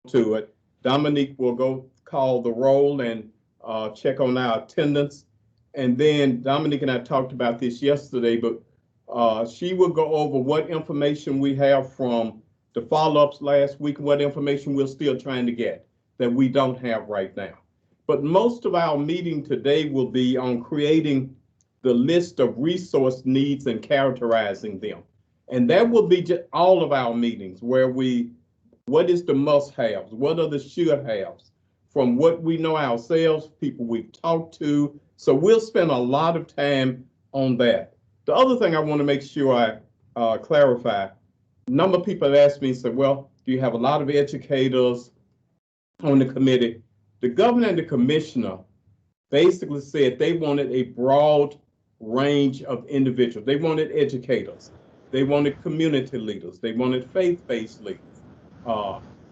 to it. Dominique will go call the roll and check on our attendance. And then Dominique and I talked about this yesterday, but she will go over what information we have from the follow-ups last week, what information we're still trying to get that we don't have right now. But most of our meeting today will be on creating the list of resource needs and characterizing them. And that will be just all of our meetings where what is the must-haves? What are the should-haves? From what we know ourselves, people we've talked to. So we'll spend a lot of time on that. The other thing I want to make sure I clarify, a number of people have asked me, said, well, do you have a lot of educators on the committee? The governor and the commissioner basically said they wanted a broad range of individuals. They wanted educators. They wanted community leaders. They wanted faith-based leaders.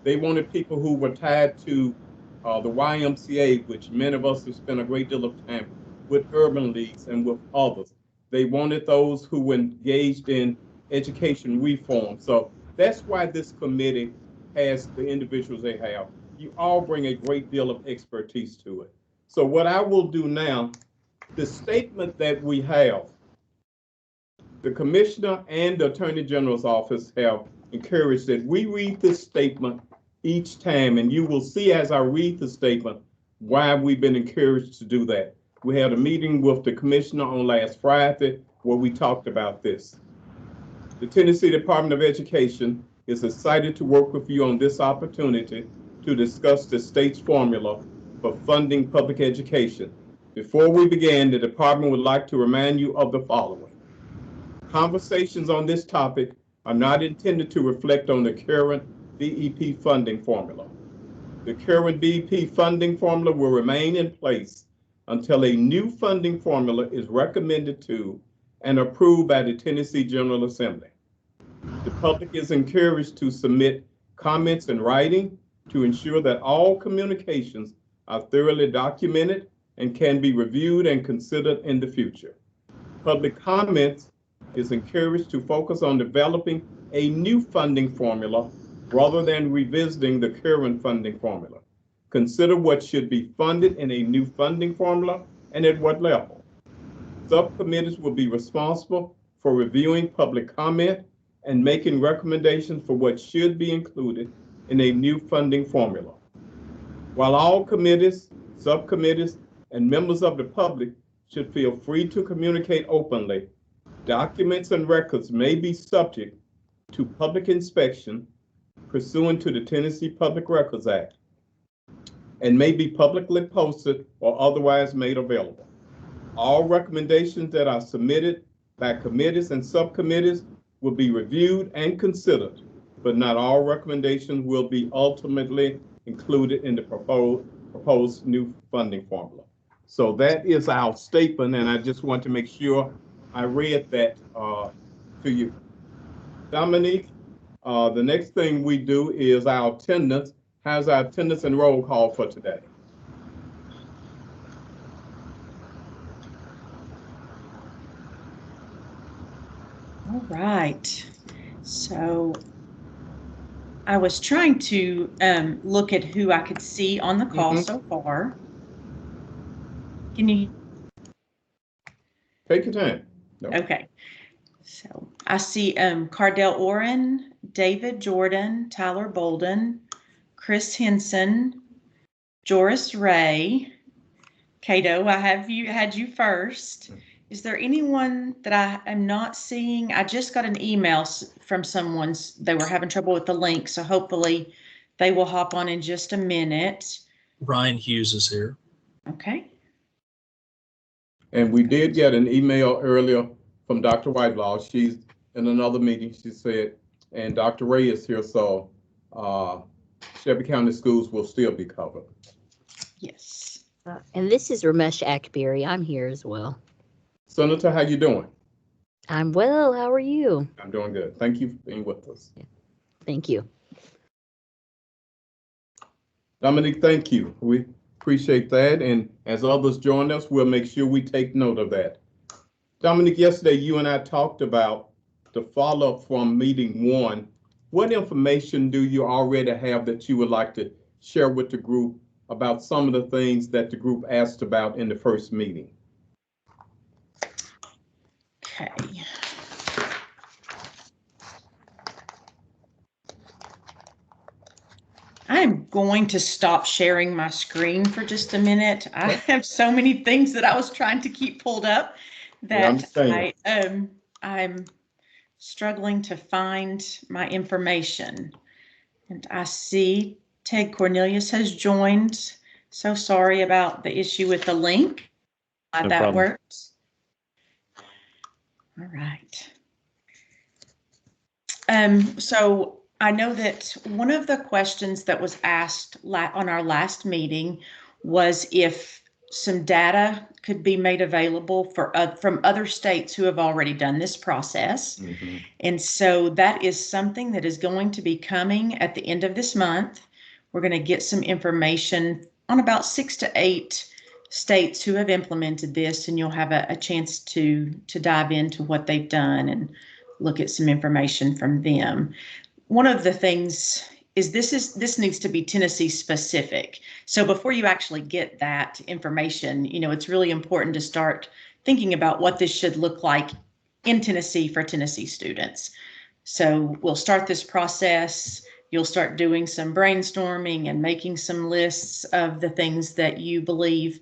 They wanted people who were tied to the YMCA, which many of us have spent a great deal of time with urban leagues and with others. They wanted those who were engaged in education reform. So that's why this committee has the individuals they have. You all bring a great deal of expertise to it. So what I will do now, the statement that we have, the commissioner and the attorney general's office have encouraged that we read this statement each time, and you will see as I read the statement why we've been encouraged to do that. We had a meeting with the commissioner on last Friday where we talked about this. The Tennessee Department of Education is excited to work with you on this opportunity to discuss the state's formula for funding public education. Before we begin, the department would like to remind you of the following. Conversations on this topic are not intended to reflect on the current BEP funding formula. The current BEP funding formula will remain in place until a new funding formula is recommended to and approved by the Tennessee General Assembly. The public is encouraged to submit comments in writing to ensure that all communications are thoroughly documented and can be reviewed and considered in the future. Public comments is encouraged to focus on developing a new funding formula rather than revisiting the current funding formula. Consider what should be funded in a new funding formula and at what level. Subcommittees will be responsible for reviewing public comment and making recommendations for what should be included in a new funding formula. While all committees, subcommittees, and members of the public should feel free to communicate openly, documents and records may be subject to public inspection pursuant to the Tennessee Public Records Act and may be publicly posted or otherwise made available. All recommendations that are submitted by committees and subcommittees will be reviewed and considered, but not all recommendations will be ultimately included in the proposed new funding formula. So that is our statement, and I just want to make sure I read that to you. Dominique, the next thing we do is our attendance. How's our attendance and roll call for today? All right. So I was trying to look at who I could see on the call so far. Can you? Take your time. No. Okay. So I see Cardell Oren, David Jordan, Tyler Bolden, Chris Henson, Joris Ray. Cato, I had you first. Is there anyone that I am not seeing? I just got an email from someone. They were having trouble with the link, so hopefully they will hop on in just a minute. Ryan Hughes is here. Okay. And we did get an email earlier from Dr. Whitelaw. She's in another meeting, she said, and Dr. Ray is here, so Shelby County Schools will still be covered. Yes. And this is Ramesh Akbari. I'm here as well. Senator, how you doing? I'm well. How are you? I'm doing good. Thank you for being with us. Yeah. Thank you. Dominique, thank you. We appreciate that. And as others join us, we'll make sure we take note of that. Dominique, yesterday you and I talked about the follow-up from meeting 1 what information do you already have that you would like to share with the group about some of the things that the group asked about in the first meeting? Okay. I'm going to stop sharing my screen for just a minute. I have so many things that I was trying to keep pulled up that I'm struggling to find my information. And I see Ted Cornelius has joined. So sorry about the issue with the link. No That problem. works. All right. So I know that one of the questions that was asked on our last meeting was if some data could be made available for from other states who have already done this process. Mm-hmm. And so that is something that is going to be coming at the end of this month. We're going to get some information on about 6 to 8 states who have implemented this, and you'll have a chance to dive into what they've done and look at some information from them. One of the things is this needs to be Tennessee specific. So before you actually get that information, it's really important to start thinking about what this should look like in Tennessee for Tennessee students. So we'll start this process. You'll start doing some brainstorming and making some lists of the things that you believe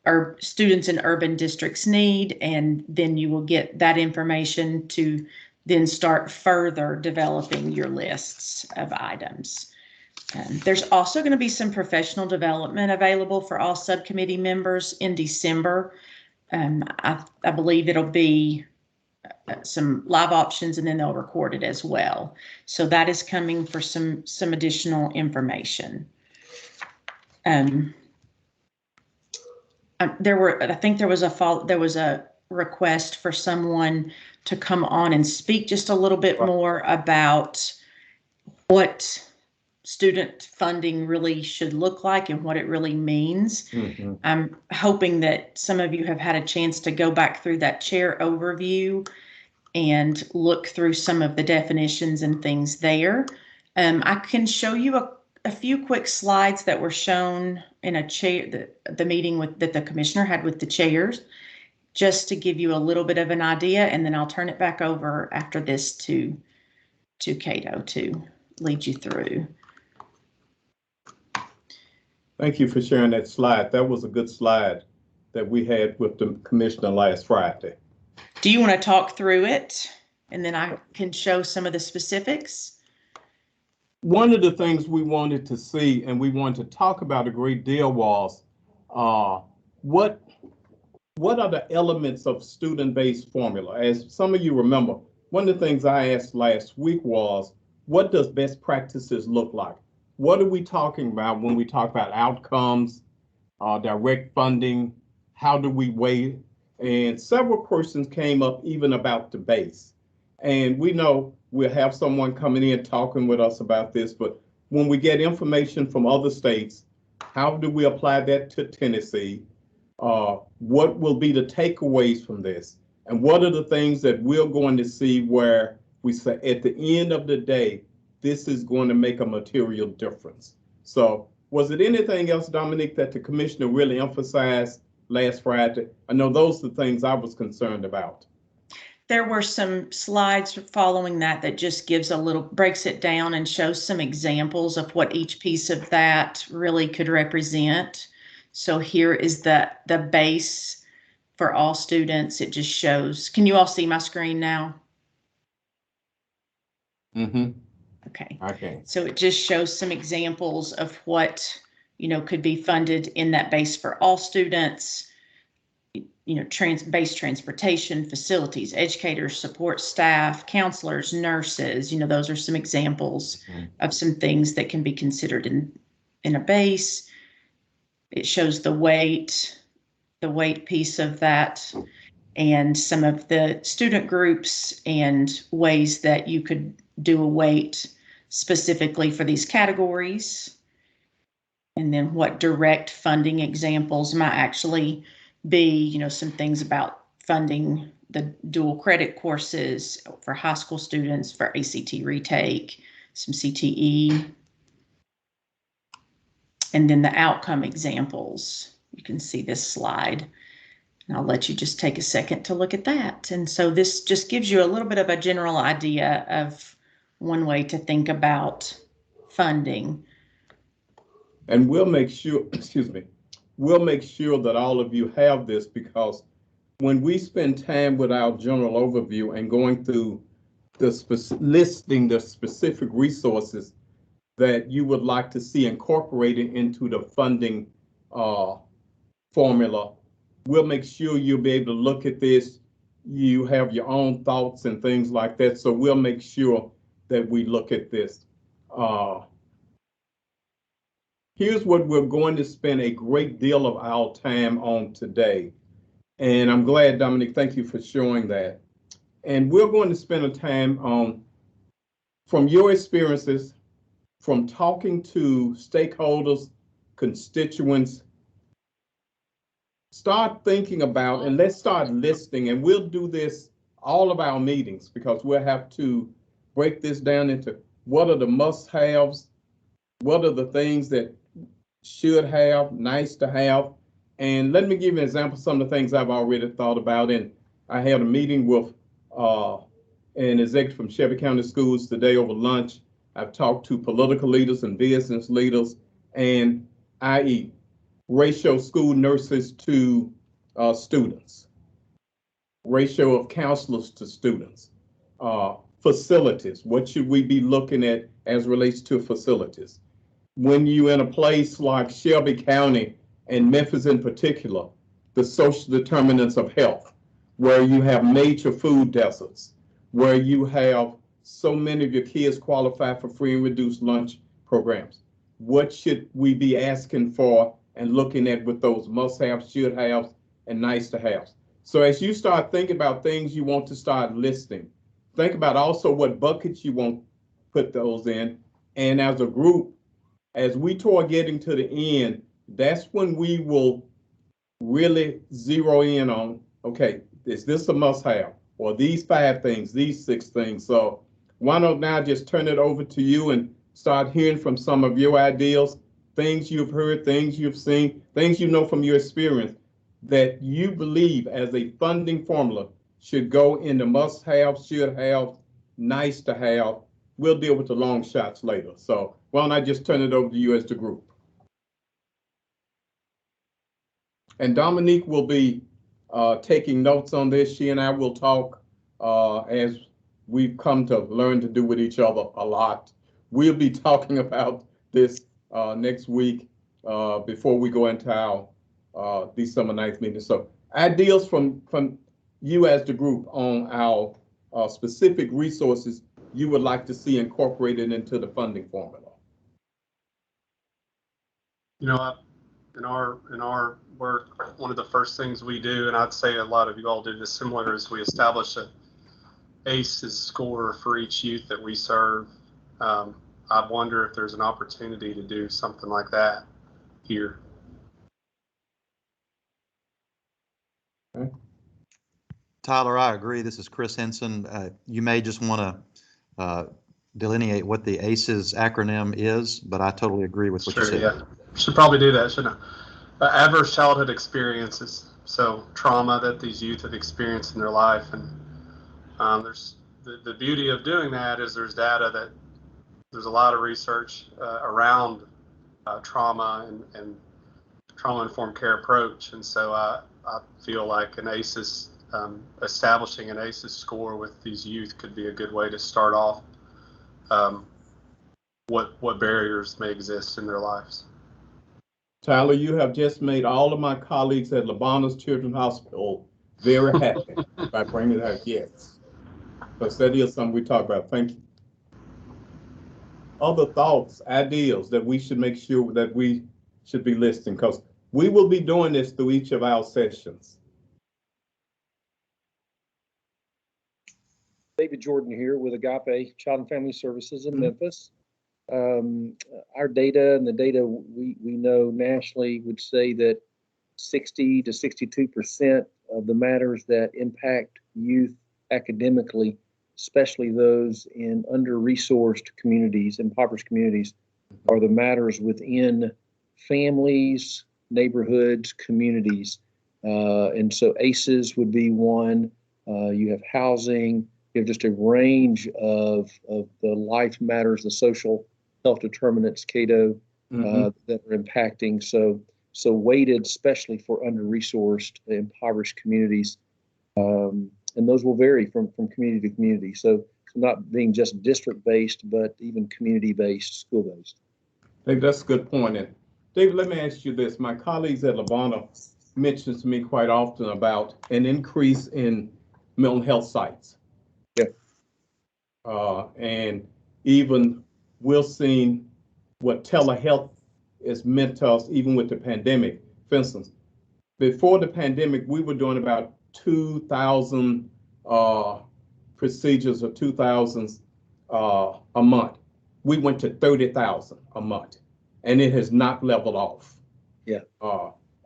our students in urban districts need, and then you will get that information to then start further developing your lists of items. There's also going to be some professional development available for all subcommittee members in December. I believe it'll be some live options, and then they'll record it as well. So that is coming for some additional information. I think there was a request for someone to come on and speak just a little bit more about what student funding really should look like and what it really means. Mm-hmm. I'm hoping that some of you have had a chance to go back through that chair overview and look through some of the definitions and things there. I can show you a few quick slides that were shown in a chair, the meeting that the commissioner had with the chairs, just to give you a little bit of an idea, and then I'll turn it back over after this to Cato to lead you through. Thank you for sharing that slide. That was a good slide that we had with the commissioner last Friday. Do you want to talk through it, and then I can show some of the specifics? One of the things we wanted to see and we wanted to talk about a great deal was what are the elements of student-based formula? As some of you remember, one of the things I asked last week was, what does best practices look like? What are we talking about when we talk about outcomes, direct funding? How do we weigh? And several questions came up even about the base. And we know we'll have someone coming in talking with us about this, but when we get information from other states, how do we apply that to Tennessee? What will be the takeaways from this? And what are the things that we're going to see where we say at the end of the day, this is going to make a material difference? So was it anything else, Dominique, that the commissioner really emphasized last Friday? I know those are the things I was concerned about. There were some slides following that just breaks it down and shows some examples of what each piece of that really could represent. So here is the base for all students. It just shows, can you all see my screen now? Mm-hmm. Okay. Okay. So it just shows some examples of what, could be funded in that base for all students. Base transportation, facilities, educators, support staff, counselors, nurses, those are some examples of some things that can be considered in a base. It shows the weight piece of that, and some of the student groups and ways that you could do a weight specifically for these categories. And then what direct funding examples might actually be, some things about funding the dual credit courses for high school students for ACT retake, some CTE, and then the outcome examples. You can see this slide, and I'll let you just take a second to look at that. And so this just gives you a little bit of a general idea of one way to think about funding. And we'll make sure, excuse me, we'll make sure that all of you have this, because when we spend time with our general overview and going through listing the specific resources that you would like to see incorporated into the funding formula, we'll make sure you'll be able to look at this. You have your own thoughts and things like that. So we'll make sure that we look at this. Here's what we're going to spend a great deal of our time on today. And I'm glad, Dominic, thank you for showing that. And we're going to spend a time on, from your experiences, from talking to stakeholders, constituents, start thinking about, and let's start listing, and we'll do this all of our meetings, because we'll have to break this down into what are the must-haves, what are the things that should have, nice to have. And let me give you an example of some of the things I've already thought about. And I had a meeting with an executive from Shelby County Schools today over lunch. I've talked to political leaders and business leaders, and i.e. ratio school nurses to students, ratio of counselors to students, facilities. What should we be looking at as relates to facilities? When you're in a place like Shelby County and Memphis in particular, the social determinants of health, where you have major food deserts, where you have so many of your kids qualify for free and reduced lunch programs. What should we be asking for and looking at with those must-haves, should-haves, and nice-to-haves? So as you start thinking about things you want to start listing, think about also what buckets you want to put those in. And as a group, as we toward getting to the end, that's when we will really zero in on, okay, is this a must-have? Or these 5 things, these 6 things. So why don't now just turn it over to you and start hearing from some of your ideas, things you've heard, things you've seen, things you know from your experience that you believe as a funding formula should go in the must-have, should-have, nice-to-have. We'll deal with the long shots later. So why don't I just turn it over to you as the group? And Dominique will be taking notes on this. She and I will talk as we've come to learn to do with each other a lot. We'll be talking about this next week before we go into our December 9th meeting. So ideas from you as the group on our specific resources you would like to see incorporated into the funding formula. You know, in our work, one of the first things we do, and I'd say a lot of you all do this similar, is we establish a ACEs score for each youth that we serve. I wonder if there's an opportunity to do something like that here. Okay. Tyler, I agree. This is Chris Henson. You may just want to delineate what the ACEs acronym is, but I totally agree with what you said. Yeah. Should probably do that, shouldn't I? Adverse childhood experiences, so trauma that these youth have experienced in their life. And there's the beauty of doing that is there's data that there's a lot of research around trauma and trauma-informed care approach. And so I feel like an ACEs, establishing an ACEs score with these youth could be a good way to start off what barriers may exist in their lives. Tyler, you have just made all of my colleagues at Labanus Children's Hospital very happy by bringing that. Yes, because that is something we talk about. Thank you. Other thoughts, ideas that we should make sure that we should be listing, because we will be doing this through each of our sessions. David Jordan here with Agape Child and Family Services in Memphis. Our data and the data we know nationally would say that 60 to 62% the matters that impact youth academically, especially those in under-resourced communities, impoverished communities, are the matters within families, neighborhoods, communities. And so ACEs would be one. You have housing. You have just a range of the life matters, the social health determinants, Cato, that are impacting. So weighted, especially for under-resourced, impoverished communities. And those will vary from community to community. So not being just district-based, but even community-based, school-based. I think that's a good point. And David, let me ask you this. My colleagues at Levana mentions to me quite often about an increase in mental health sites. Yeah. And even we're seeing what telehealth is meant to us, even with the pandemic. For instance, before the pandemic, we were doing about 2,000 procedures or 2,000 a month. We went to 30,000 a month, and it has not leveled off. Yeah.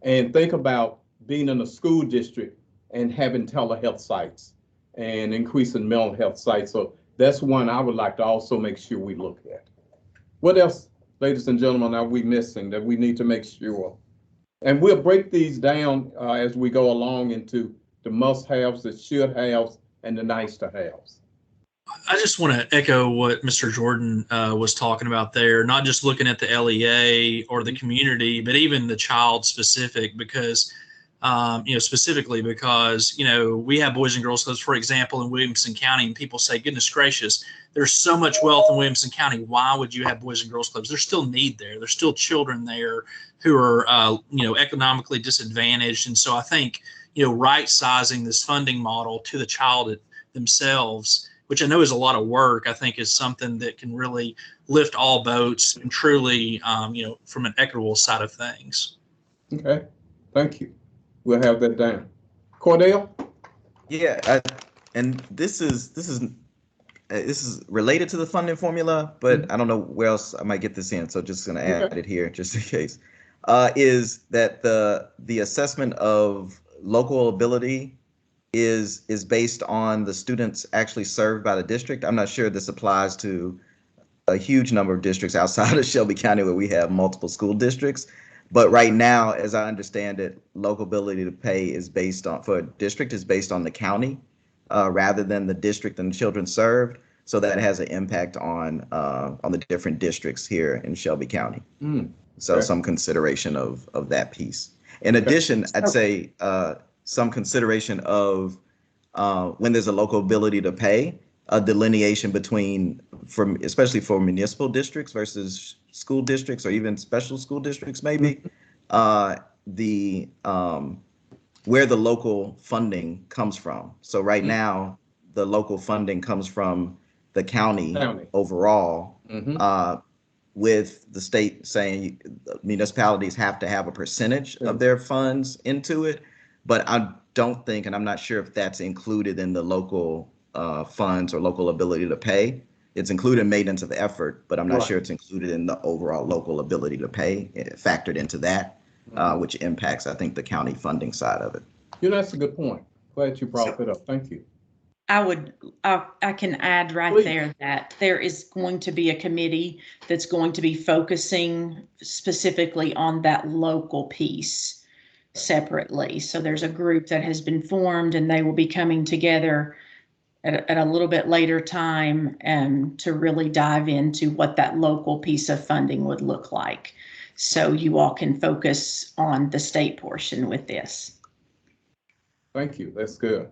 And think about being in a school district and having telehealth sites and increasing mental health sites. So that's one I would like to also make sure we look at. What else, ladies and gentlemen, are we missing that we need to make sure? And we'll break these down as we go along into the must-haves, the should-haves, and the nice-to-haves. I just want to echo what Mr. Jordan was talking about there, not just looking at the LEA or the community, but even the child specific, because, specifically because, we have Boys and Girls Clubs, for example, in Williamson County, and people say, goodness gracious, there's so much wealth in Williamson County. Why would you have Boys and Girls Clubs? There's still need there. There's still children there who are, economically disadvantaged. And so I think, right sizing this funding model to the child themselves, which I know is a lot of work, I think is something that can really lift all boats and truly, from an equitable side of things. Okay, thank you. We'll have that down. Cordell? Yeah, and this is related to the funding formula, but I don't know where else I might get this in, so just gonna add it here just in case. Is that the assessment of local ability is based on the students actually served by the district. I'm not sure this applies to a huge number of districts outside of Shelby County where we have multiple school districts. But right now, as I understand it, local ability to pay is based on, for a district, is based on the county rather than the district and the children served. So that has an impact on the different districts here in Shelby County. So some consideration of that piece. In addition, I'd say some consideration of when there's a local ability to pay, a delineation between, especially for municipal districts versus school districts or even special school districts, maybe, where the local funding comes from. So right now, the local funding comes from the county. Overall, with the state saying municipalities have to have a percentage of their funds into it. But I don't think, and I'm not sure if that's included in the local funds or local ability to pay. It's included in maintenance of effort, but I'm not sure it's included in the overall local ability to pay, factored into that, which impacts, I think, the county funding side of it. That's a good point. Glad you brought that up. Thank you. I can add right there that there is going to be a committee that's going to be focusing specifically on that local piece separately. So there's a group that has been formed and they will be coming together at a little bit later time to really dive into what that local piece of funding would look like. So you all can focus on the state portion with this. Thank you. That's good.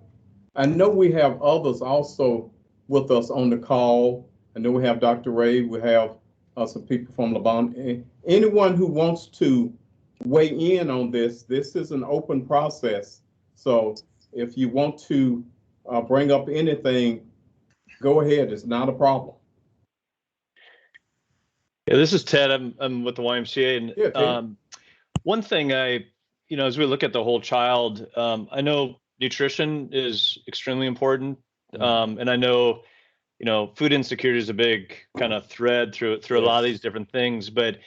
I know we have others also with us on the call. I know we have Dr. Ray. We have some people from Lebanon. Anyone who wants to weigh in on this is an open process. So if you want to bring up anything, go ahead. It's not a problem. Yeah, this is Ted. I'm with the YMCA, and one thing as we look at the whole child, I know nutrition is extremely important, and I know, food insecurity is a big kind of thread through a lot of these different things, but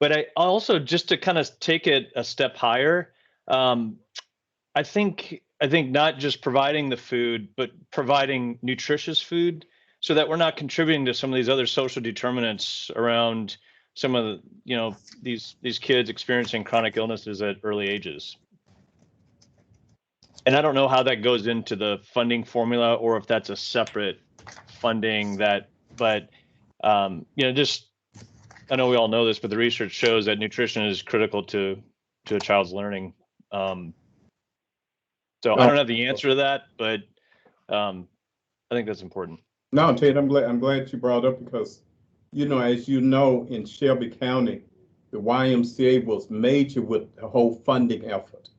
I also, just to kind of take it a step higher, I think I think not just providing the food, but providing nutritious food so that we're not contributing to some of these other social determinants around some of the, these kids experiencing chronic illnesses at early ages. And I don't know how that goes into the funding formula or if that's a separate funding but just, I know we all know this, but the research shows that nutrition is critical to a child's learning. So I don't have the answer to that, but I think that's important. No, Ted, I'm glad you brought it up because, as you know, in Shelby County, the YMCA was major with the whole funding effort.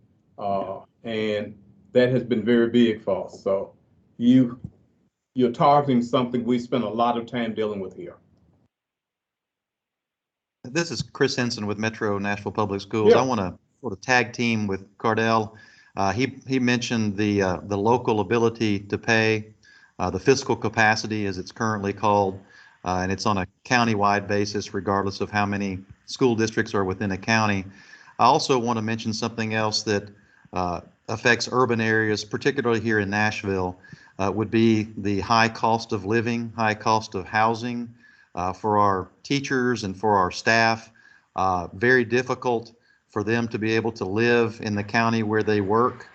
And that has been very big for us. So you're targeting something we spend a lot of time dealing with here. This is Chris Henson with Metro Nashville Public Schools. Yeah. I want to sort of tag team with Cardell. He mentioned the local ability to pay, the fiscal capacity as it's currently called, and it's on a county-wide basis regardless of how many school districts are within a county. I also want to mention something else that affects urban areas, particularly here in Nashville, would be the high cost of living, high cost of housing for our teachers and for our staff. Very difficult for them to be able to live in the county where they work.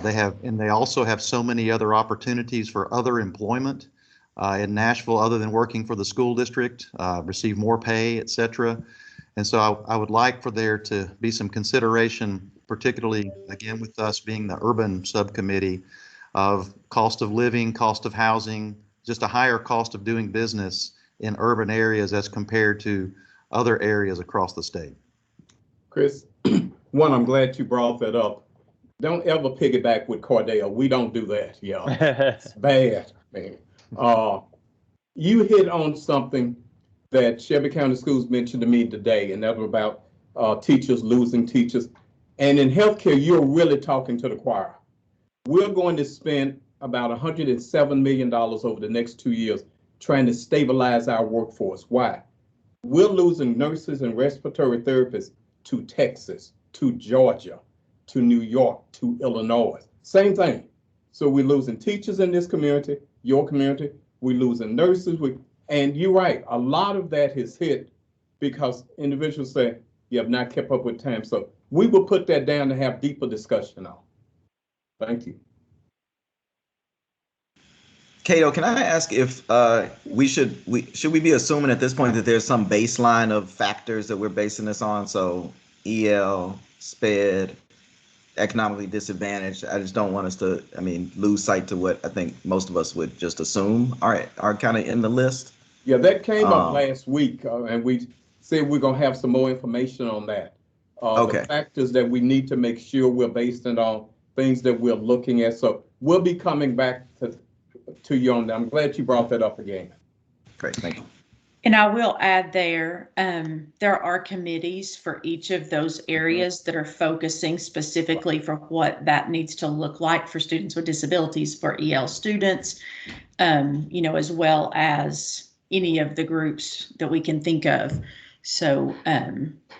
They also have so many other opportunities for other employment in Nashville other than working for the school district, receive more pay, etc. And so I would like for there to be some consideration, particularly again with us being the urban subcommittee, of cost of living, cost of housing, just a higher cost of doing business in urban areas as compared to other areas across the state. Chris, one, I'm glad you brought that up. Don't ever piggyback with Cordell. We don't do that. Yeah, it's bad, man. You hit on something that Shelby County Schools mentioned to me today, and that was about teachers losing teachers. And in healthcare, you're really talking to the choir. We're going to spend about $107 million over the next 2 years trying to stabilize our workforce. Why? We're losing nurses and respiratory therapists to Texas, to Georgia, to New York, to Illinois. Same thing. So we're losing teachers in this community, your community. We're losing nurses. And you're right, a lot of that is hit because individuals say, you have not kept up with time. So we will put that down to have deeper discussion on. Thank you. Cato, can I ask if should we be assuming at this point that there's some baseline of factors that we're basing this on? So EL, SPED, economically disadvantaged. I just don't want us to, lose sight to what I think most of us would just assume are kind of in the list. Yeah, that came up last week, and we said we're going to have some more information on that. Okay. The factors that we need to make sure we're based it on, things that we're looking at. So we'll be coming back to you on that. I'm glad you brought that up again. Great, thank you. And I will add there are committees for each of those areas that are focusing specifically for what that needs to look like for students with disabilities, for EL students, as well as any of the groups that we can think of. So,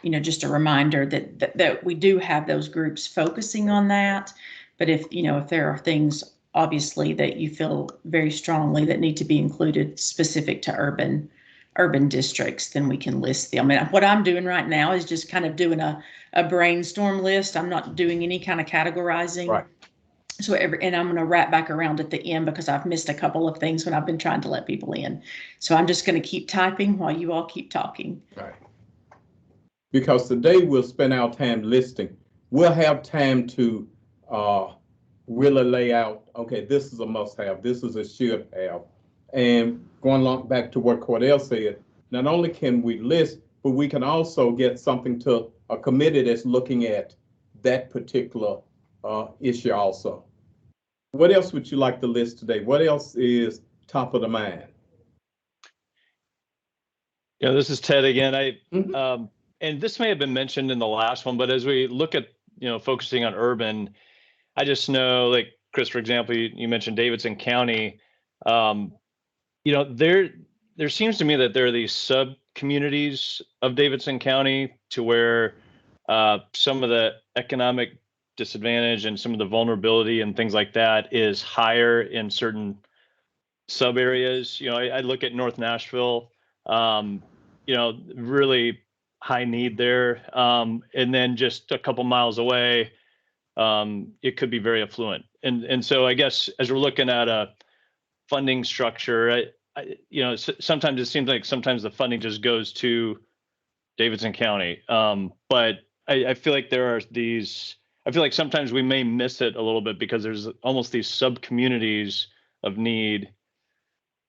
just a reminder that we do have those groups focusing on that. But if there are things obviously that you feel very strongly that need to be included specific to urban districts, then we can list them. What I'm doing right now is just kind of doing a brainstorm list. I'm not doing any kind of categorizing. Right. So and I'm going to wrap back around at the end because I've missed a couple of things when I've been trying to let people in. So I'm just going to keep typing while you all keep talking. Right. Because today we'll spend our time listing. We'll have time to really lay out, okay, this is a must-have, this is a should-have. And going along back to what Cordell said, not only can we list, but we can also get something to a committee that's looking at that particular issue also. What else would you like to list today? What else is top of the mind? Yeah, this is Ted again. And this may have been mentioned in the last one, but as we look at, focusing on urban, I just know, like Chris, for example, you mentioned Davidson County. There seems to me that there are these sub-communities of Davidson County to where some of the economic disadvantage and some of the vulnerability and things like that is higher in certain sub areas. You know, I look at North Nashville, you know, really high need there. And then just a couple miles away, it could be very affluent. And so I guess as we're looking at a funding structure, you know, sometimes it seems like sometimes the funding just goes to Davidson County. But I feel like there are these, I feel like sometimes we may miss it a little bit because there's almost these sub communities of need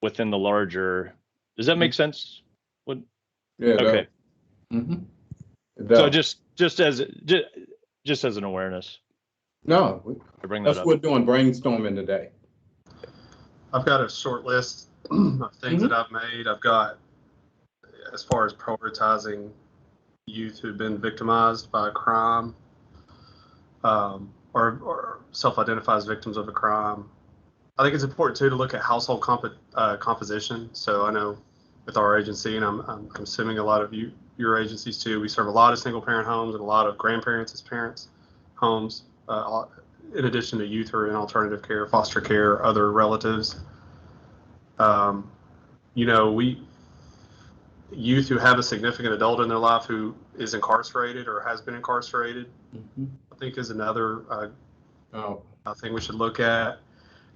within the larger. Does that make sense? What? Yeah. Okay. Mm-hmm. So just as an awareness. No, To bring that that's up. what we're doing, brainstorming today. I've got a short list of things that I've made. I've got, as far as prioritizing youth who've been victimized by a crime, or self-identify as victims of a crime. I think it's important too to look at household composition. So I know with our agency, and I'm assuming a lot of your agencies too, we serve a lot of single-parent homes and a lot of grandparents as parents homes, in addition to youth who are in alternative care, foster care, other relatives. You know, youth who have a significant adult in their life who is incarcerated or has been incarcerated, I think is another thing we should look at.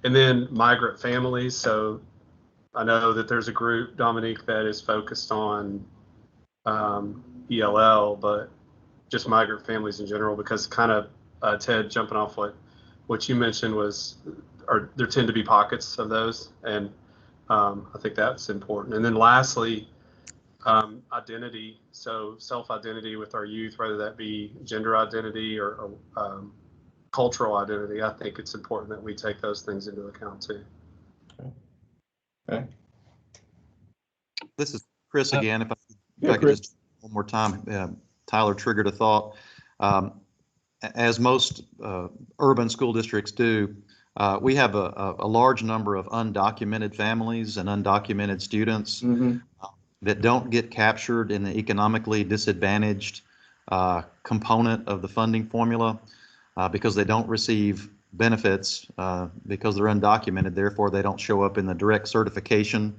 And then migrant families. So I know that there's a group, Dominique, that is focused on ELL, but just migrant families in general, because kind of Ted, jumping off what you mentioned there tend to be pockets of those. And I think that's important. And then lastly, identity. So self-identity with our youth, whether that be gender identity or cultural identity. I think it's important that we take those things into account too. Okay. This is Chris again. If I could Chris. just one more time, Tyler triggered a thought. As most urban school districts do, we have a large number of undocumented families and undocumented students that don't get captured in the economically disadvantaged component of the funding formula because they don't receive benefits because they're undocumented. Therefore, they don't show up in the direct certification,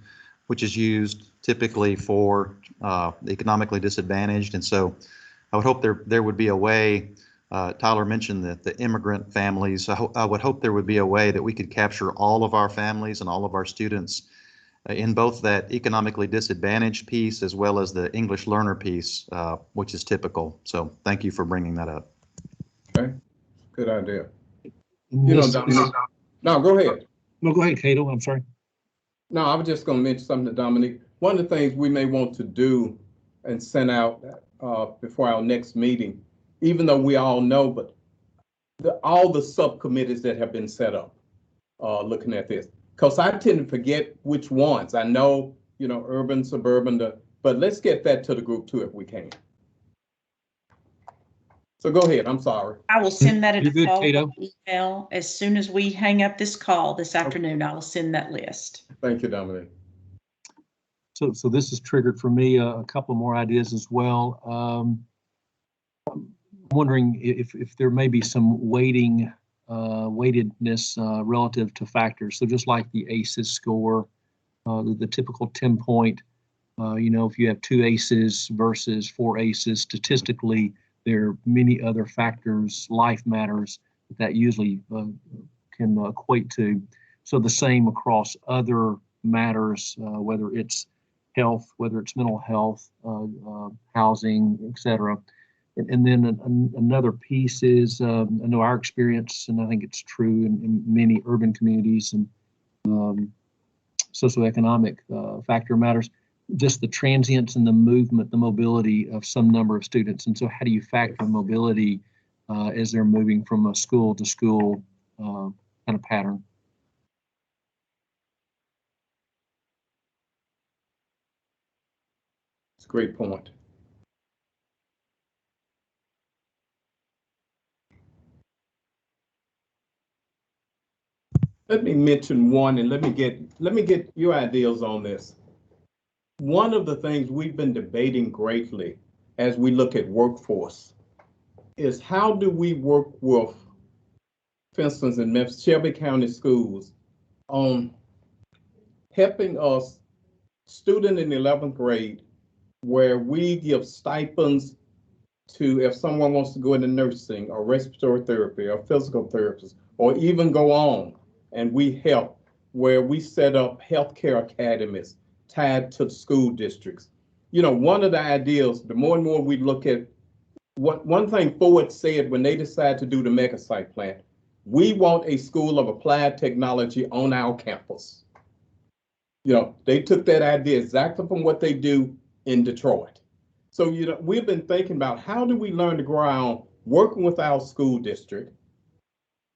which is used typically for the economically disadvantaged. And so I would hope there would be a way, Tyler mentioned that the immigrant families, I would hope there would be a way that we could capture all of our families and all of our students in both that economically disadvantaged piece as well as the English learner piece, which is typical. So thank you for bringing that up. Okay, good idea. You know, Dominique, no, go ahead. No, go ahead, Cato. I'm sorry. No, I was just going to mention something to Dominique. One of the things we may want to do and send out before our next meeting, even though we all know, but all the subcommittees that have been set up looking at this, because I tend to forget which ones. I know, you know, urban, suburban, but let's get that to the group too if we can. So go ahead. I'm sorry. I will send that in You're good, a Cato. email as soon as we hang up this call this afternoon. I will send that list. Thank you, Dominique. So this has triggered for me a couple more ideas as well. I'm wondering if there may be some weightedness relative to factors. So just like the ACEs score, the typical 10-point, you know, if you have 2 ACEs versus 4 ACEs, statistically, there are many other factors, life matters, that usually can equate to. So the same across other matters, whether it's health, whether it's mental health, housing, etc. And then another piece is, I know our experience, and I think it's true in many urban communities, and socioeconomic factor matters, just the transience and the movement, the mobility of some number of students. And so how do you factor mobility as they're moving from a school to school kind of pattern? It's a great point. Let me mention one, and let me get your ideas on this. One of the things we've been debating greatly as we look at workforce is how do we work with, for instance, in Memphis, Shelby County Schools on helping us student in the 11th grade, where we give stipends to if someone wants to go into nursing or respiratory therapy or physical therapist, or even go on, and we help, where we set up healthcare academies tied to school districts. You know, one of the ideas, the more and more we look at, one thing Ford said when they decided to do the mega site plan, we want a school of applied technology on our campus. You know, they took that idea exactly from what they do in Detroit. So, you know, we've been thinking about how do we learn the ground, working with our school district,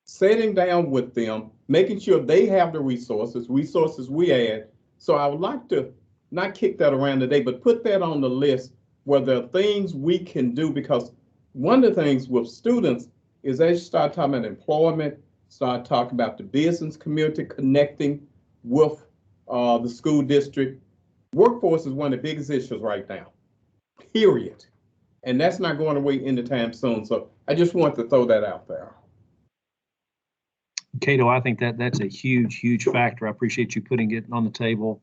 sitting down with them, making sure they have the resources we add. So I would like to not kick that around today, but put that on the list where there are things we can do, because one of the things with students is as you start talking about employment, start talking about the business community connecting with the school district, workforce is one of the biggest issues right now, period. And that's not going away anytime soon. So I just want to throw that out there. Cato, I think that's a huge factor. I appreciate you putting it on the table.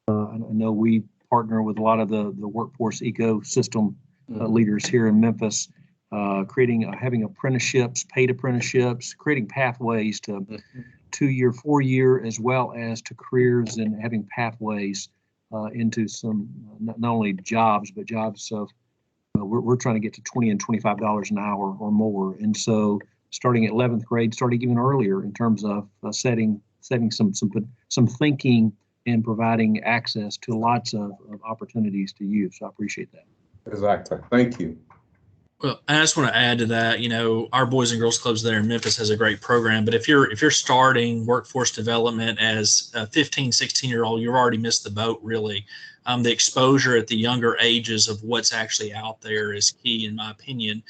I know we partner with a lot of the workforce ecosystem leaders here in Memphis, having apprenticeships, paid apprenticeships, creating pathways to 2-year, 4-year, as well as to careers, and having pathways into some not only jobs, but jobs of we're trying to get to $20 and $25 an hour or more. And so starting at 11th grade, starting even earlier in terms of setting some thinking and providing access to lots of opportunities to youth. So I appreciate that. Exactly. Thank you. Well, I just want to add to that, you know, our Boys and Girls Clubs there in Memphis has a great program, but if you're starting workforce development as a 15, 16-year-old, you've already missed the boat, really. The exposure at the younger ages of what's actually out there is key, in my opinion,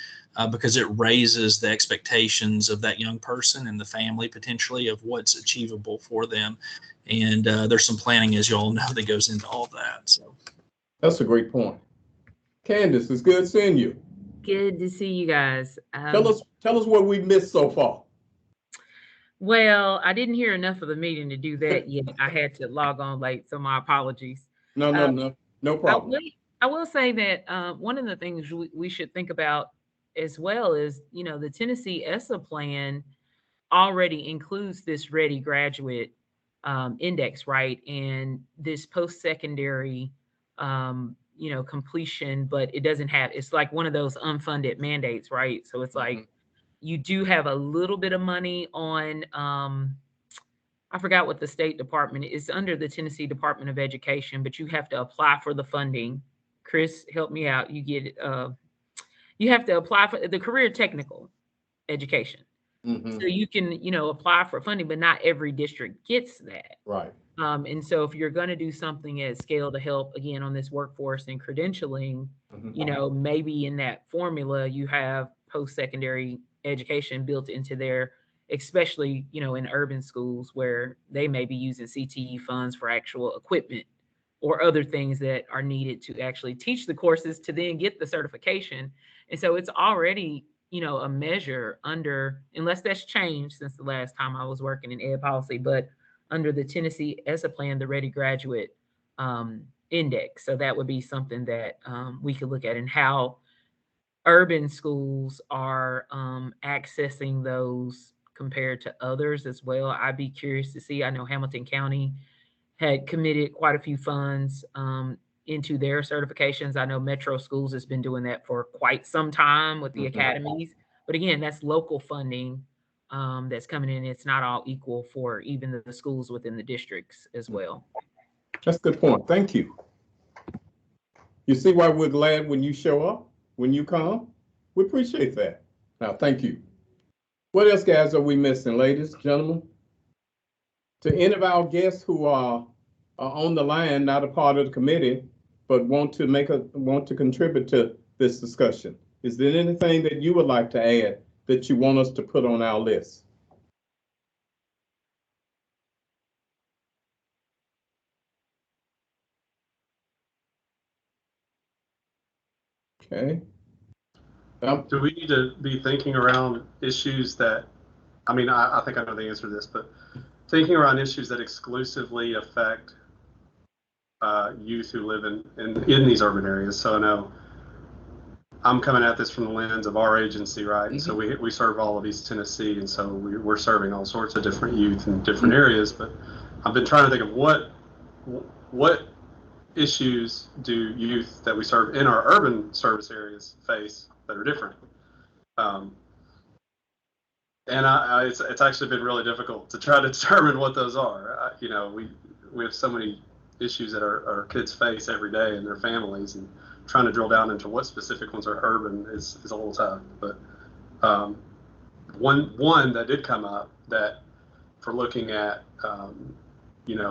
because it raises the expectations of that young person and the family potentially of what's achievable for them. And there's some planning, as you all know, that goes into all that. So that's a great point. Candace, it's good seeing you. Good to see you guys. Tell us what we missed so far. Well, I didn't hear enough of the meeting to do that yet. I had to log on late, so my apologies. No problem. I will say that one of the things we should think about as well is, you know, the Tennessee ESSA plan already includes this Ready Graduate Index, right? And this post-secondary completion, but it doesn't have, it's like one of those unfunded mandates, right? So it's like you do have a little bit of money on I forgot what the State Department is, under the Tennessee Department of Education, but you have to apply for the funding. Chris, help me out. You get you have to apply for the career technical education. So you can, apply for funding, but not every district gets that. Right. And so if you're going to do something at scale to help again on this workforce and credentialing, maybe in that formula you have post-secondary education built into there, especially, in urban schools where they may be using CTE funds for actual equipment or other things that are needed to actually teach the courses to then get the certification. And so it's already, a measure under, unless that's changed since the last time I was working in ed policy, but under the Tennessee ESSA plan, the Ready Graduate Index. So that would be something that we could look at, and how urban schools are accessing those compared to others as well. I'd be curious to see. I know Hamilton County had committed quite a few funds into their certifications. I know Metro Schools has been doing that for quite some time with the academies. But again, that's local funding that's coming in. It's not all equal for even the schools within the districts as well. That's a good point. Thank you. You see why we're glad when you show up, when you come? We appreciate that. Now, thank you. What else, guys, are we missing, ladies, gentlemen? To any of our guests who are on the line, not a part of the committee, but want to contribute to this discussion, is there anything that you would like to add that you want us to put on our list? Okay. Do we need to be thinking around issues that, I mean, I think I know the answer to this, but thinking around issues that exclusively affect youth who live in these urban areas? So I know I'm coming at this from the lens of our agency, right? Mm-hmm. So we serve all of East Tennessee, and so we're serving all sorts of different youth in different areas. But I've been trying to think of what issues do youth that we serve in our urban service areas face that are different. And it's actually been really difficult to try to determine what those are. We have so many issues that our kids face every day and their families, and trying to drill down into what specific ones are urban is a little tough. But one that did come up that for looking at,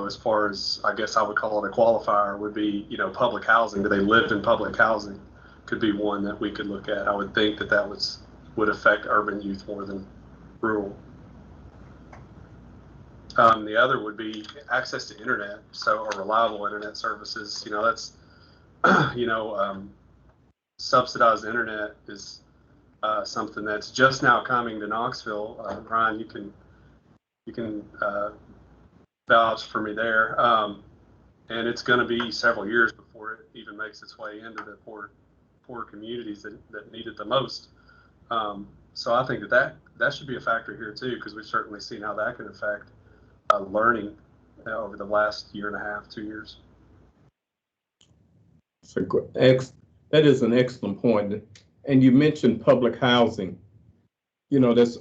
as far as, I guess I would call it a qualifier, would be, public housing. Do they live in public housing? Could be one that we could look at. I would think that would affect urban youth more than rural. The other would be access to internet, or reliable internet services. That's, subsidized internet is something that's just now coming to Knoxville. Ryan, you can vouch for me there. And it's going to be several years before it even makes its way into the poor communities that need it the most. So I think that should be a factor here too, because we've certainly seen how that can affect learning over the last year and a half, 2 years. That is an excellent point. And you mentioned public housing. That's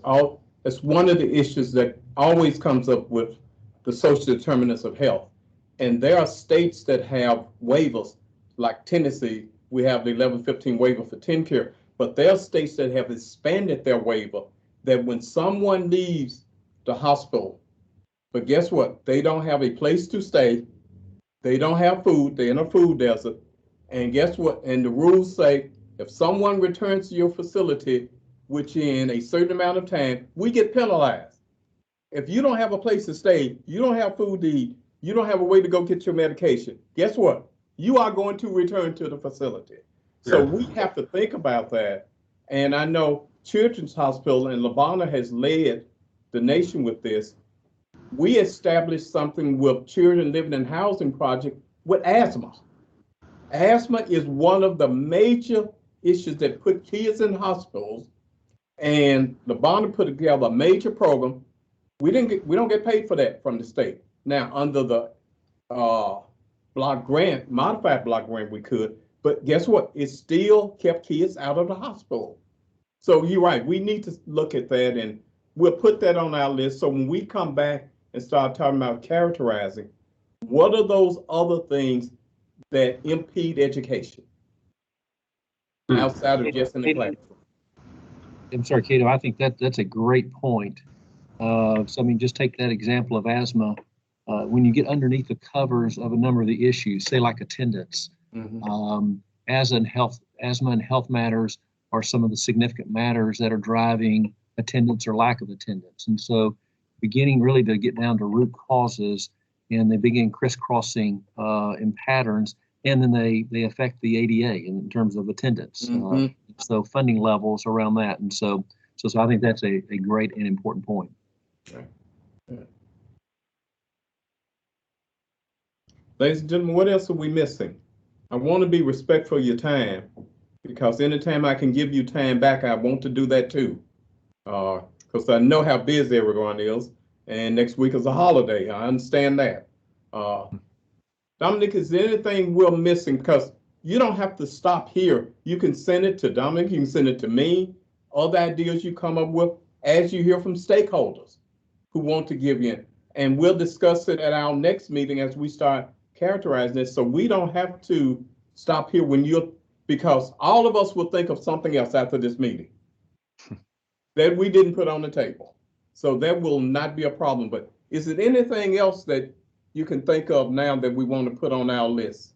one of the issues that always comes up with the social determinants of health. And there are states that have waivers, like Tennessee, we have the 1115 waiver for TennCare, but there are states that have expanded their waiver that when someone leaves the hospital, but guess what? They don't have a place to stay. They don't have food. They're in a food desert. And guess what? And the rules say if someone returns to your facility within a certain amount of time, we get penalized. If you don't have a place to stay, you don't have food to eat, you don't have a way to go get your medication, guess what? You are going to return to the facility. So we have to think about that. And I know Children's Hospital in Labana has led the nation with this. We established something with Children Living in Housing Project with asthma. Asthma is one of the major issues that put kids in hospitals, and Labana put together a major program. We don't get paid for that from the state. Now, under the block grant, modified block grant, we could, but guess what? It still kept kids out of the hospital. So you're right, we need to look at that, and we'll put that on our list. So when we come back and start talking about characterizing, what are those other things that impede education outside of just in the classroom? I'm sorry, Cato, I think that's a great point. So, I mean, just take that example of asthma. When you get underneath the covers of a number of the issues, say like attendance, asthma and health matters are some of the significant matters that are driving attendance or lack of attendance. And so beginning really to get down to root causes, and they begin crisscrossing in patterns, and then they affect the ADA in terms of attendance. So funding levels around that. And so I think that's a great and important point. Ladies and gentlemen, what else are we missing? I want to be respectful of your time, because anytime I can give you time back, I want to do that too. Because I know how busy everyone is, and next week is a holiday. I understand that. Dominic, is there anything we're missing? Because you don't have to stop here. You can send it to Dominic, you can send it to me, other ideas you come up with as you hear from stakeholders who want to give in. And we'll discuss it at our next meeting as we start characterizing this. So we don't have to stop here because all of us will think of something else after this meeting that we didn't put on the table. So that will not be a problem. But is there anything else that you can think of now that we want to put on our list?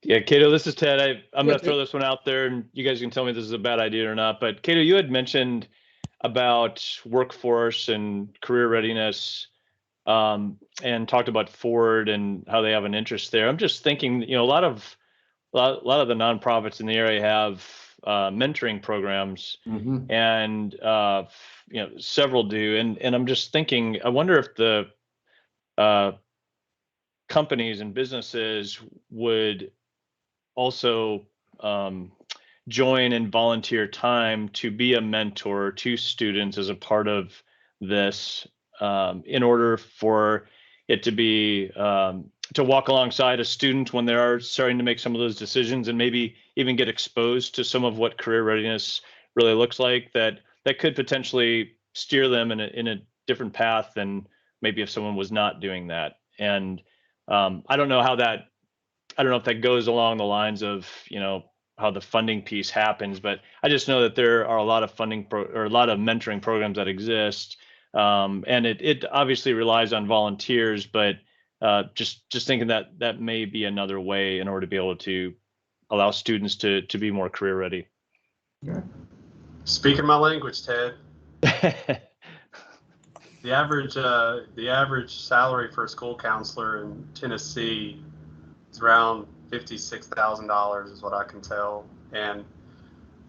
Yeah, Cato, this is Ted. I'm going to throw this one out there, and you guys can tell me this is a bad idea or not. But Cato, you had mentioned about workforce and career readiness, and talked about Ford and how they have an interest there. I'm just thinking, a lot of the nonprofits in the area have mentoring programs, Mhm. and several do. And I'm just thinking, I wonder if the companies and businesses would also join and volunteer time to be a mentor to students as a part of this, in order for it to be to walk alongside a student when they are starting to make some of those decisions, and maybe even get exposed to some of what career readiness really looks like, that could potentially steer them in a different path than maybe if someone was not doing that. And I don't know if that goes along the lines of, how the funding piece happens, but I just know that there are a lot of or a lot of mentoring programs that exist. And it obviously relies on volunteers, but just thinking that may be another way in order to be able to allow students to be more career ready. Speaking my language, Ted. The average salary for a school counselor in Tennessee is around $56,000, is what I can tell, and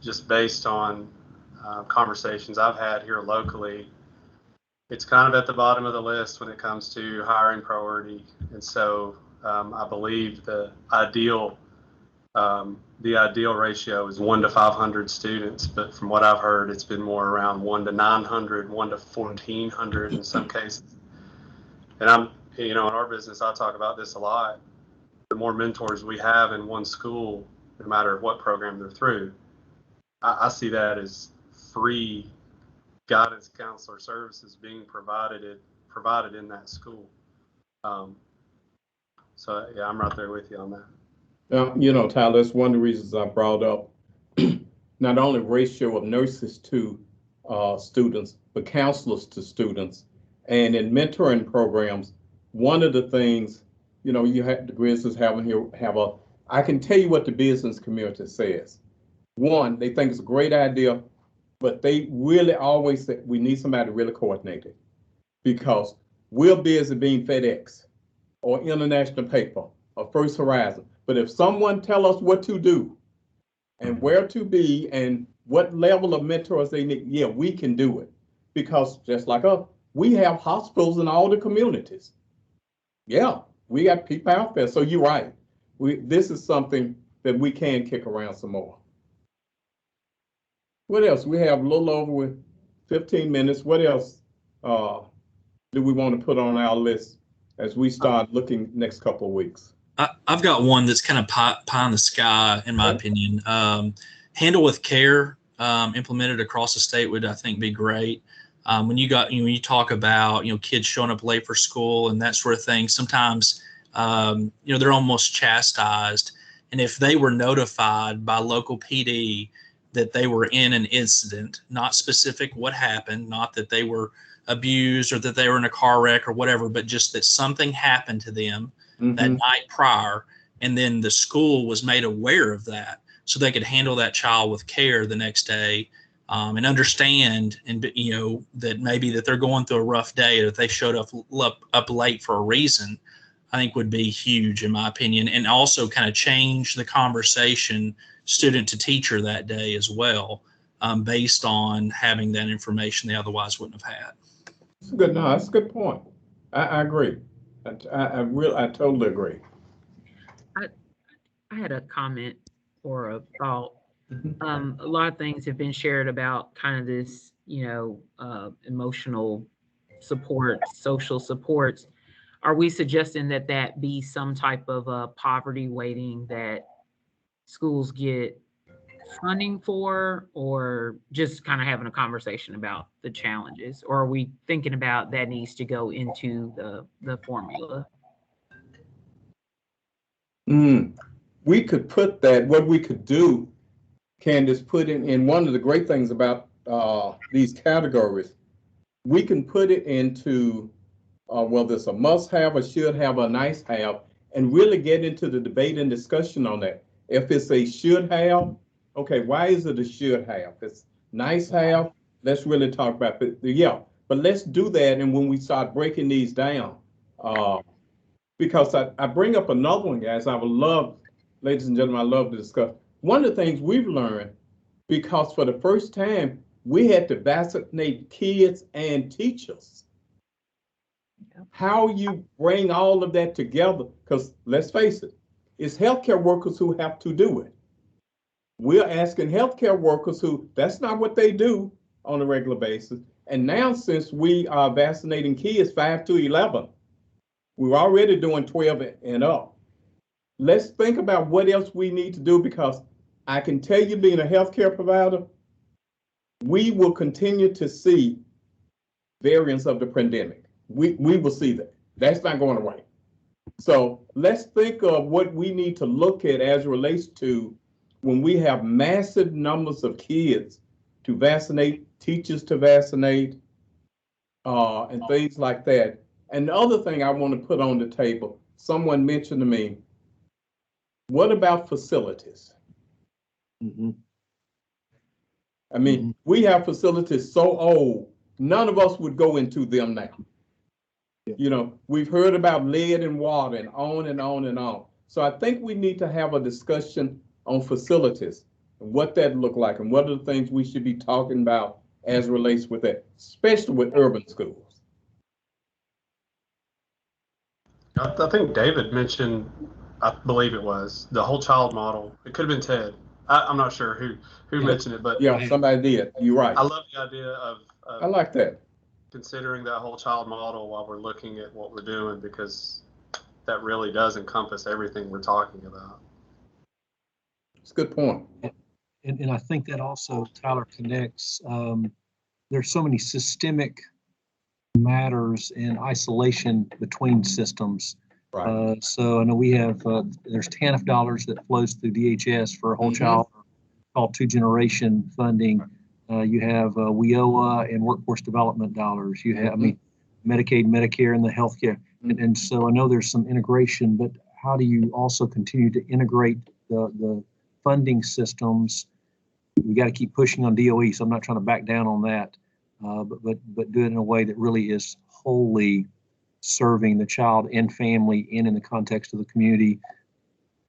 just based on conversations I've had here locally, it's kind of at the bottom of the list when it comes to hiring priority. And so I believe the ideal ratio is 1 to 500 students, but from what I've heard, it's been more around 1 to 900, 1 to 1,400 in some cases. And in our business, I talk about this a lot. The more mentors we have in one school, no matter what program they're through, I see that as free guidance counselor services being provided in that school. So yeah, I'm right there with you on that. Tyler, that's one of the reasons I brought up not only ratio of nurses to students, but counselors to students. And in mentoring programs, one of the things, you have the Grizzlies I can tell you what the business community says. One, they think it's a great idea, but they really always say we need somebody to really coordinate it, because we're busy being FedEx or International Paper or First Horizon. But if someone tell us what to do and where to be and what level of mentors they need, yeah, we can do it. Because just like us, we have hospitals in all the communities. Yeah, we got people out there. So you're right. This is something that we can kick around some more. What else? We have a little over 15 minutes. What else do we want to put on our list as we start looking next couple of weeks? I've got one that's kind of pie in the sky, in my opinion. Handle with care, implemented across the state would, I think, be great. When you talk about, kids showing up late for school and that sort of thing, sometimes, they're almost chastised. And if they were notified by local PD that they were in an incident, not specific what happened, not that they were abused or that they were in a car wreck or whatever, but just that something happened to them that night prior, and then the school was made aware of that so they could handle that child with care the next day, and understand, and that maybe that they're going through a rough day, or that they showed up late for a reason, I think would be huge in my opinion, and also kind of change the conversation student to teacher that day as well, based on having that information they otherwise wouldn't have had. That's a good point. I agree. I totally agree. I had a comment or a thought. A lot of things have been shared about kind of this, emotional support, social supports. Are we suggesting that be some type of poverty weighting that schools get funding for, or just kind of having a conversation about the challenges? Or are we thinking about that needs to go into the formula? We could put that, what we could do, Candace, put in one of the great things about these categories, we can put it into whether it's a must have, a should have, a nice have, and really get into the debate and discussion on that. If it's a should have, okay, why is it a should have? It's nice have, let's really talk about it. Yeah, but let's do that. And when we start breaking these down, because I bring up another one, guys, I would love, ladies and gentlemen, I love to discuss. One of the things we've learned because for the first time, we had to vaccinate kids and teachers. How you bring all of that together, because let's face it, it's healthcare workers who have to do it. We're asking healthcare workers who, that's not what they do on a regular basis. And now since we are vaccinating kids 5 to 11, we're already doing 12 and up. Let's think about what else we need to do, because I can tell you, being a healthcare provider, we will continue to see variants of the pandemic. We will see that. That's not going away. So let's think of what we need to look at as it relates to when we have massive numbers of kids to vaccinate, teachers to vaccinate, and things like that. And the other thing I want to put on the table, someone mentioned to me, what about facilities? Mm-hmm. I mean, we have facilities so old, none of us would go into them now. Yeah. You know, we've heard about lead and water and on and on and on. So I think we need to have a discussion on facilities and what that look like and what are the things we should be talking about as it relates with that, especially with urban schools. I think David mentioned, I believe it was, the whole child model. It could have been Ted. I'm not sure who mentioned it, but yeah, somebody did. You're right. I love the idea of I like that. Considering that whole child model while we're looking at what we're doing, because that really does encompass everything we're talking about. It's a good point. And I think that also, Tyler, connects, there's so many systemic matters in isolation between systems. Right. So I know we have, there's TANF dollars that flows through DHS for a whole child, called 2-generation funding. You have WIOA and workforce development dollars. You have, I mean, Medicaid, Medicare, and the healthcare. And so I know there's some integration, but how do you also continue to integrate the funding systems? We got to keep pushing on DOE, so I'm not trying to back down on that, but do it in a way that really is wholly serving the child and family and in the context of the community.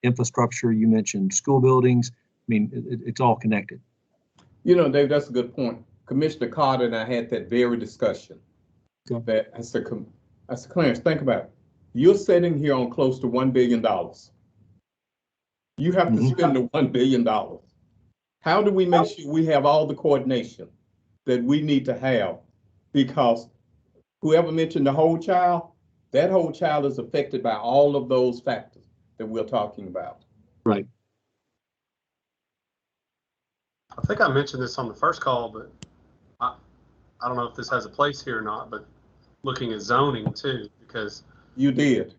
Infrastructure, you mentioned school buildings. I mean, it's all connected. You know, Dave, that's a good point. Commissioner Carter and I had that very discussion. Okay. That I said, Clarence, think about it. You're sitting here on close to $1 billion. You have to spend the $1 billion. How do we make sure we have all the coordination that we need to have? Because whoever mentioned the whole child, that whole child is affected by all of those factors that we're talking about. Right. I think I mentioned this on the first call, but I don't know if this has a place here or not, but looking at zoning too, because you did.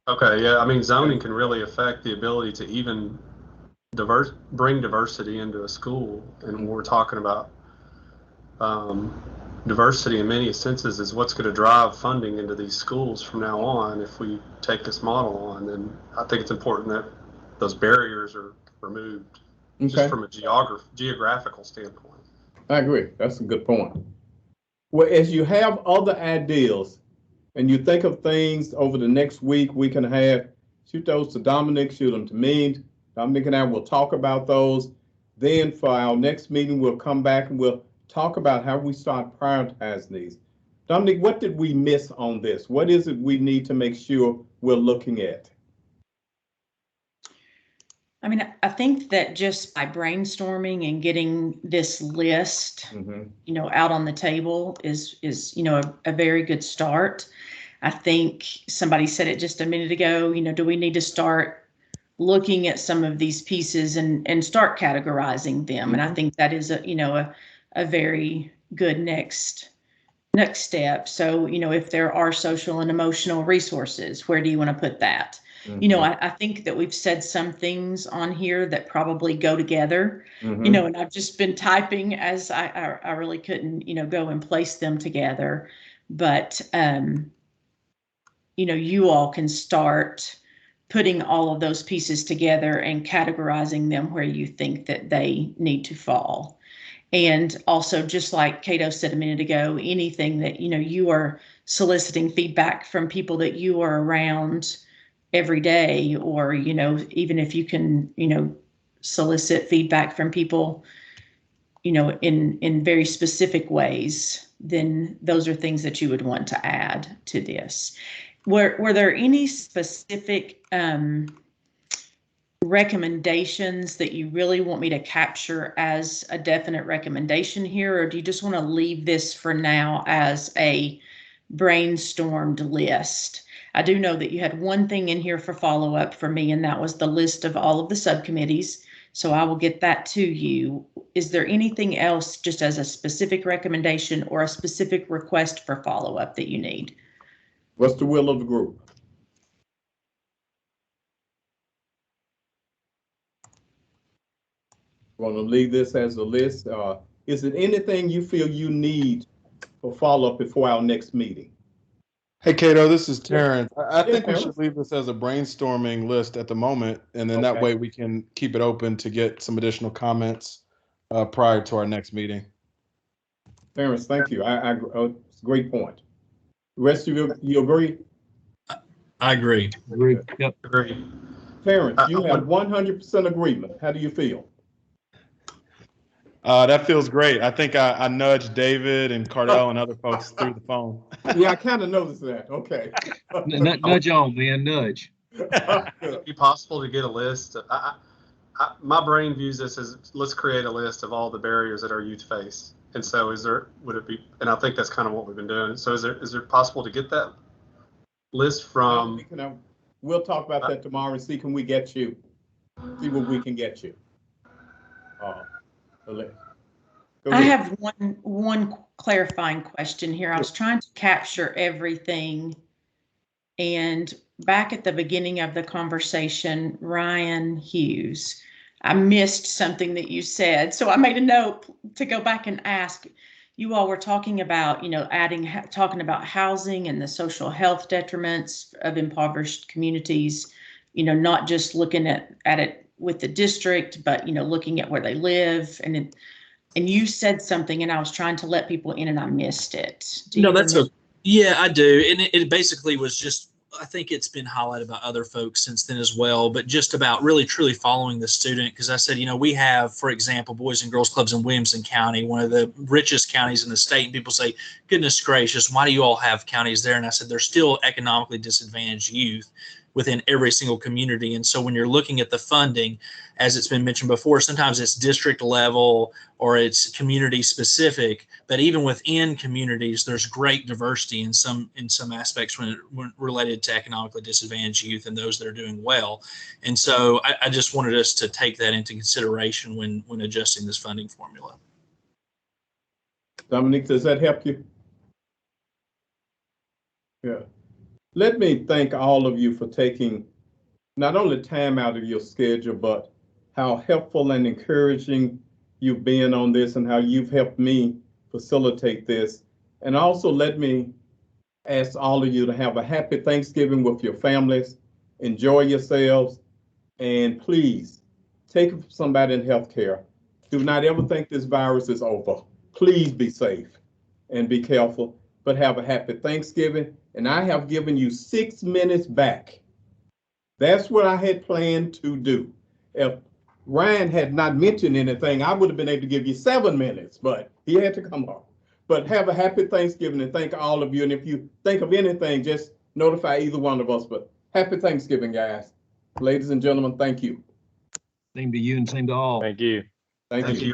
Okay, yeah, I mean, zoning can really affect the ability to even bring diversity into a school. And when we're talking about diversity in many senses is what's going to drive funding into these schools from now on. If we take this model on, then I think it's important that those barriers are removed, just from a geographical standpoint. I agree. That's a good point. Well, as you have other ideas and you think of things over the next week and a half, shoot those to Dominic, shoot them to me. Dominic and I will talk about those. Then for our next meeting, we'll come back and we'll talk about how we start prioritizing these. Dominic, what did we miss on this? What is it we need to make sure we're looking at? I mean, I think that just by brainstorming and getting this list, you know, out on the table is you know, a very good start. I think somebody said it just a minute ago, you know, do we need to start looking at some of these pieces and start categorizing them? And I think that is a very good next step. So, you know, if there are social and emotional resources, where do you want to put that? You know, I think that we've said some things on here that probably go together, you know, and I've just been typing as I really couldn't, you know, go and place them together. But, you know, you all can start putting all of those pieces together and categorizing them where you think that they need to fall. And also, just like Cato said a minute ago, anything that, you know, you are soliciting feedback from people that you are around every day, or, you know, even if you can, you know, solicit feedback from people in very specific ways, then those are things that you would want to add to this. Were there any specific recommendations that you really want me to capture as a definite recommendation here, or do you just want to leave this for now as a brainstormed list? I do know that you had one thing in here for follow-up for me, and that was the list of all of the subcommittees. So I will get that to you. Is there anything else just as a specific recommendation or a specific request for follow-up that you need? What's the will of the group? Want to leave this as a list? Is it anything you feel you need for follow-up before our next meeting? Hey, Cato, this is Terrence. I Yeah, think we Terrence. should leave this as a brainstorming list at the moment, and then that Okay. way we can keep it open to get some additional comments prior to our next meeting. Terrence, thank you. It's a great point. The rest of you agree? I agree. Agree. Yep. Agree. Terrence, you have 100% agreement. How do you feel? That feels great. I think I nudged David and Cardell and other folks through the phone. Yeah, I kind of noticed that. Okay. Nudge on, man, nudge. Would it be possible to get a list? My brain views this as, let's create a list of all the barriers that our youth face. And so and I think that's kind of what we've been doing. So is it possible to get that list from? We'll talk about that tomorrow and see what we can get you. I have one clarifying question here. I was trying to capture everything, and back at the beginning of the conversation, Ryan Hughes, I missed something that you said, so I made a note to go back and ask. You all were talking about, talking about housing and the social health detriments of impoverished communities, not just looking at it with the district, but, looking at where they live. And you said something, and I was trying to let people in, and I missed it. Yeah, I do. And it basically was just, I think it's been highlighted by other folks since then as well, but just about really truly following the student. Because I said, we have, for example, Boys and Girls Clubs in Williamson County, one of the richest counties in the state. And people say, goodness gracious, why do you all have counties there? And I said, there's still economically disadvantaged youth within every single community. And so when you're looking at the funding, as it's been mentioned before, sometimes it's district level or it's community specific, but even within communities, there's great diversity in some aspects when related to economically disadvantaged youth and those that are doing well. And so I just wanted us to take that into consideration when adjusting this funding formula. Dominique, does that help you? Yeah. Let me thank all of you for taking not only time out of your schedule, but how helpful and encouraging you've been on this and how you've helped me facilitate this. And also let me ask all of you to have a happy Thanksgiving with your families. Enjoy yourselves. And please take somebody in healthcare. Do not ever think this virus is over. Please be safe and be careful, but have a happy Thanksgiving. And I have given you 6 minutes back. That's what I had planned to do. If Ryan had not mentioned anything, I would have been able to give you 7 minutes, but he had to come up. But have a happy Thanksgiving and thank all of you. And if you think of anything, just notify either one of us. But happy Thanksgiving, guys. Ladies and gentlemen, thank you. Same to you and same to all. Thank you. Thank you.